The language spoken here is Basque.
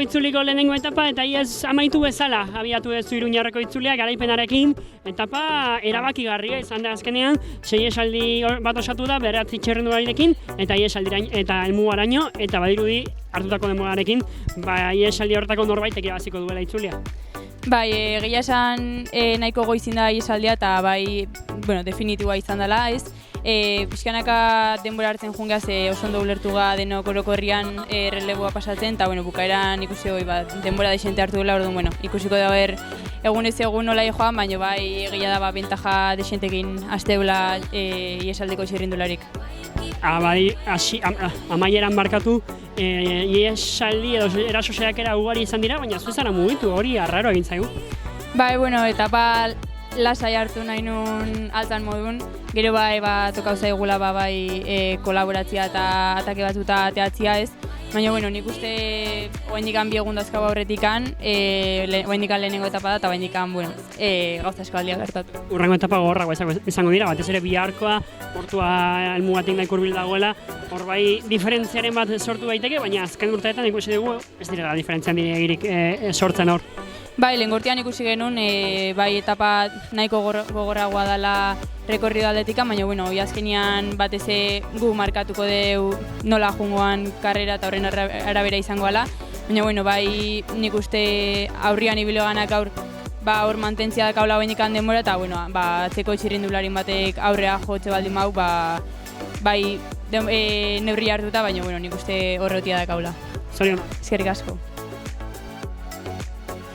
itzuliko lehenengo etapa eta iaz amaitu bezala abiatu duzu Iruñarreko itzulia garaipenarekin. Etapa erabakigarria izan da azkenean, 6 esaldi bat osatu da 9 txirrindularirekin eta iesaldiraino eta helmugaraino eta badirudi hartutako denborarekin iesaldi horretako norbaitek irabaziko duela itzulia. Bai, egia esan nahiko goizin da iesaldia eta bai, definitiboa izan dela, ez? Pixkanaka denbora hartzen jungea ze oso ondo ulertuga denok orokorrian releboa pasatzen eta bukaeran ikusi goi denbora desente hartu dela, orduan ikusiko da egun ez egun nola joan, baina bai egia da bentaja desentekin hasteula iesaldeko txirrindularik. Amaieran markatu iesaldi edo erasoseakera ugari izan dira, baina zu zara mugitu, hori arraro egin zaigu. Bai, etapa lasai hartu nahi nun altan modun, gero bai tokau zaigula kolaboratzia eta atake batuta ateatzia ez, baina nik uste oaindikan bi egun dazkau aurretikan, oaindikan lehenengo etapa da eta oaindikan gauza asko aldia gertatu. Urrengo etapa gogorrago izango dira, batez ere biharkoa, portua helmugatik nahi kurbil dagoela, hor bai diferentziaren bat sortu daiteke, baina azken urteetan ikusi dugu ez direla diferentzian diregirik sortzen hor. Bai, lehengortean ikusi genuen, bai etapa nahiko gogorragoa dela rekorrido aldetikan, baina azkenean batez gu markatuko deu nola jungoan karrera eta horren arabera izango ala. Baina bai nik uste aurrian ibiloganak hor mantentzia dakaula bainikan denbora eta atzeko txirrindularin batek aurrea jotze baldin mau, bai neurri hartuta, baina nik uste horretia dakaula. Zorion. Eskerrik asko.